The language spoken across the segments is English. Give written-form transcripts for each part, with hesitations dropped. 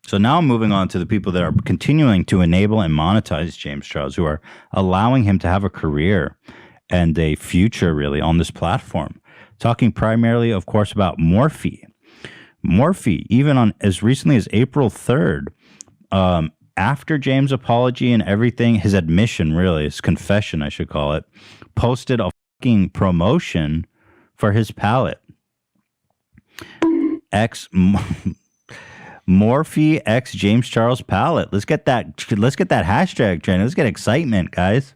So now I'm moving on to the people that are continuing to enable and monetize James Charles, who are allowing him to have a career and a future really on this platform. Talking primarily, of course, about Morphe. Morphe, even on as recently as April 3rd, after James' apology and everything, his admission, really, his confession, I should call it, posted a fucking promotion for his palette. Morphe X James Charles palette. Let's get that hashtag trend. Let's get excitement, guys.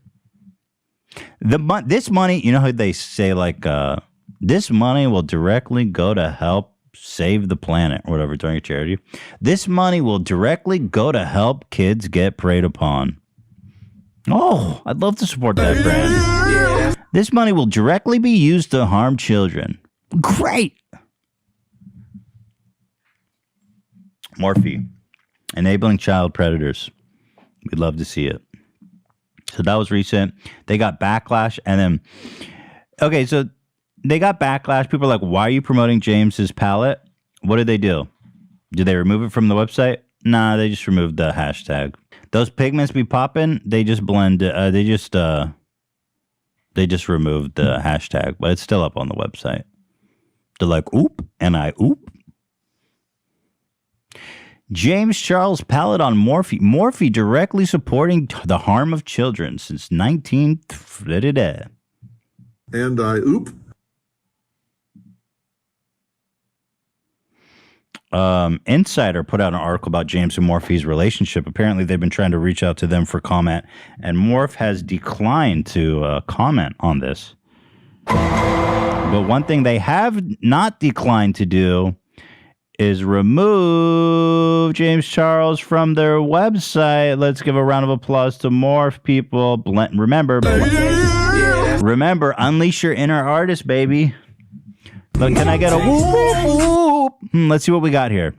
This money, you know how they say like this money will directly go to help save the planet or whatever during a charity. This money will directly go to help kids get preyed upon. Oh, I'd love to support that brand. Yeah. This money will directly be used to harm children. Great. Morphe, enabling child predators. We'd love to see it. So that was recent. They got backlash, and then okay, so they got backlash. People are like, "Why are you promoting James's palette?" What did they do? Did they remove it from the website? Nah, they just removed the hashtag. Those pigments be popping. They just blend. They just removed the hashtag, but it's still up on the website. They're like, "Oop," and I oop. James Charles palette on Morphe. Morphe directly supporting the harm of children since 19... And I oop. Insider put out an article about James and Morphe's relationship. Apparently, they've been trying to reach out to them for comment, and Morphe has declined to comment on this. But one thing they have not declined to do is remove James Charles from their website. Let's give a round of applause to Morphe, people. Remember, unleash your inner artist, baby. Look, can I get a whoop, whoop, whoop? Let's see what we got here.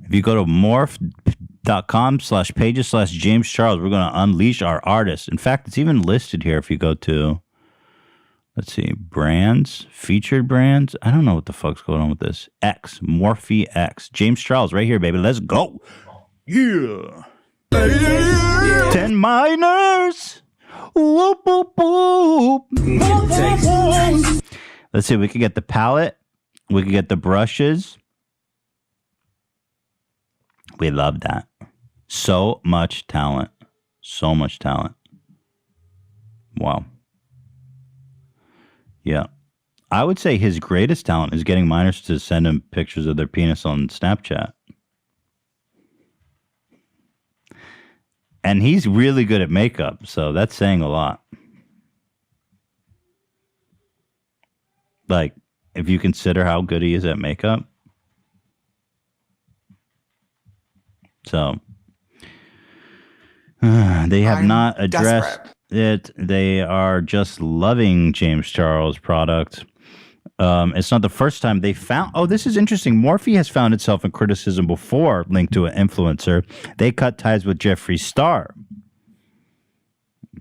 If you go to morphe.com/pages/James Charles, we're going to unleash our artists. In fact, it's even listed here if you go to, let's see, brands, featured brands. I don't know what the fuck's going on with this. X, Morphe X. James Charles right here, baby. Let's go. Yeah. 10 minors. Whoop, whoop, whoop. Let's see. We could get the palette. We could get the brushes. We love that. So much talent. So much talent. Wow. Yeah. I would say his greatest talent is getting minors to send him pictures of their penis on Snapchat. And he's really good at makeup, so that's saying a lot. Like, if you consider how good he is at makeup. So, they have not addressed it. They are just loving James Charles' product. It's not the first time they found... Oh, this is interesting. Morphe has found itself in criticism before linked to an influencer. They cut ties with Jeffree Star.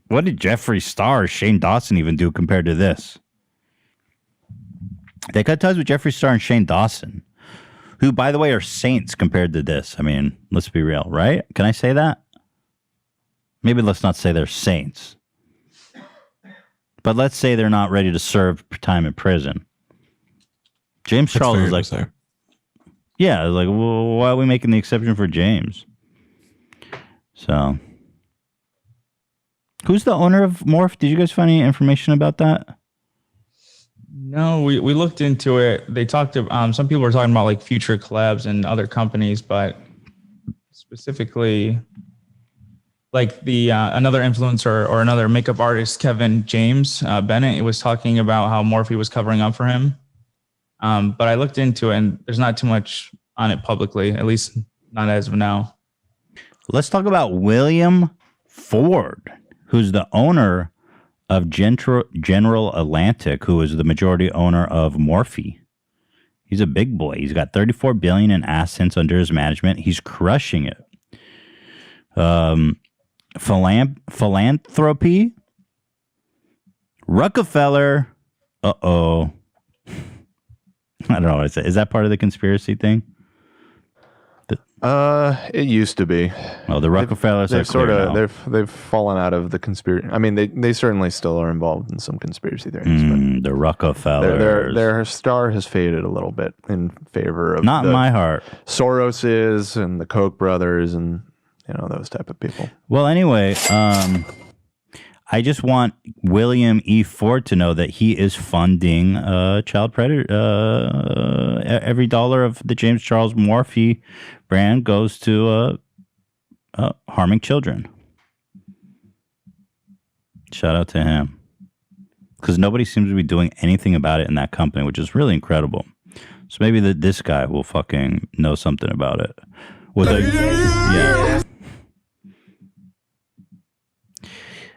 What did Jeffree Star or Shane Dawson even do compared to this? They cut ties with Jeffree Star and Shane Dawson, who, by the way, are saints compared to this. I mean, let's be real, right? Can I say that? Maybe let's not say they're saints. But let's say they're not ready to serve time in prison. James Charles is like, yeah, like, well, why are we making the exception for James? So, who's the owner of Morphe? Did you guys find any information about that? No, we looked into it. They talked about, some people were talking about like future collabs and other companies, but specifically like the another influencer or another makeup artist, Kevin James Bennett, was talking about how Morphe was covering up for him. But I looked into it and there's not too much on it publicly, at least not as of now. Let's talk about William Ford, who's the owner of General Atlantic, who is the majority owner of Morphe. He's a big boy. He's got $34 billion in assets under his management. He's crushing it. Philanthropy. Rockefeller. Uh-oh. I don't know what I said. Is that part of the conspiracy thing? It used to be. Well, the Rockefellers are They've sort clear of now. they've fallen out of the conspiracy. I mean, they certainly still are involved in some conspiracy theories, but The Rockefellers. their star has faded a little bit in favor of Not in my heart. Soroses and the Koch brothers and those type of people. Well, anyway, I just want William E. Ford to know that he is funding child predator. Every dollar of the James Charles Morphe brand goes to harming children. Shout out to him. Because nobody seems to be doing anything about it in that company, which is really incredible. So maybe this guy will fucking know something about it. Yeah.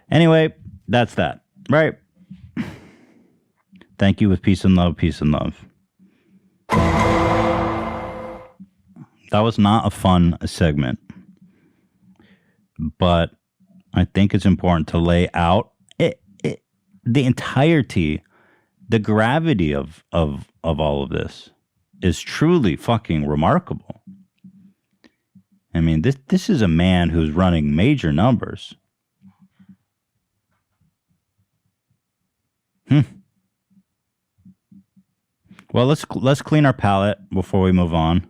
Anyway, that's that. Right. Thank you with peace and love, peace and love. That was not a fun segment. But I think it's important to lay out the entirety, the gravity of all of this is truly fucking remarkable. I mean, this is a man who's running major numbers. Well, let's clean our palate before we move on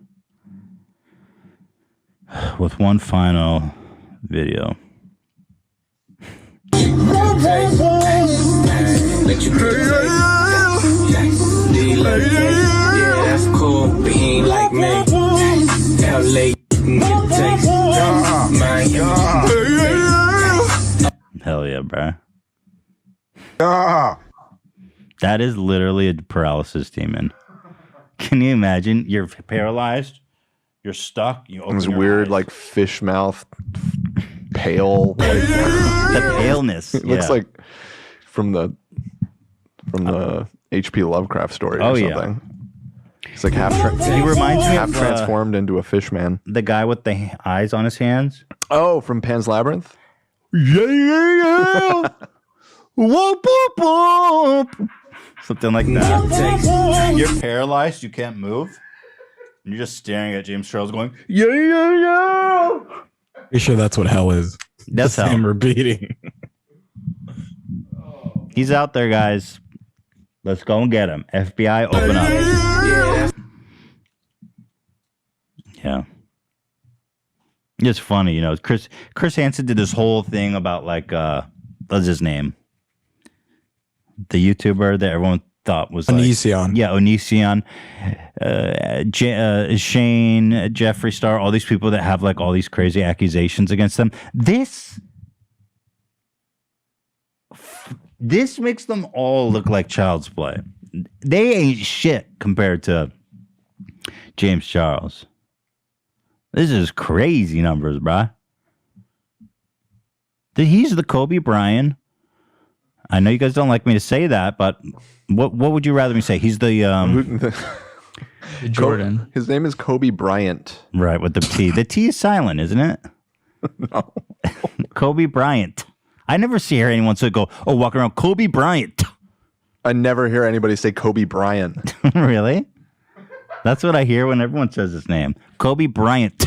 with one final video. Hell yeah, bro. That is literally a paralysis demon. Can you imagine? You're paralyzed. You're stuck. You open This your weird, eyes. like fish mouth, pale. The paleness. It looks like from the H.P. Lovecraft story or something. It's like he reminds me half of transformed into a fish man. the guy with the eyes on his hands. Oh, from Pan's Labyrinth? Yeah. Whoop, whoop, whoop. Something like that. You're paralyzed. You can't move. And you're just staring at James Charles going, yeah. Pretty sure that's what hell is. That's Just hell. him repeating. He's out there, guys. Let's go and get him. FBI, open up. Yeah. It's funny, Chris Hansen did this whole thing about what's his name? The YouTuber that everyone thought was Onision. Yeah, Onision. Shane, Jeffree Star, all these people that have all these crazy accusations against them. This makes them all look like child's play. They ain't shit compared to James Charles. This is crazy numbers, bruh. He's the Kobe Bryant. I know you guys don't like me to say that, but what would you rather me say? He's the Jordan. His name is Kobe Bryant. Right, with the T. The T is silent, isn't it? No. Kobe Bryant. I never hear anyone go, walking around Kobe Bryant. I never hear anybody say Kobe Bryant. Really? That's what I hear when everyone says his name. Kobe Bryant.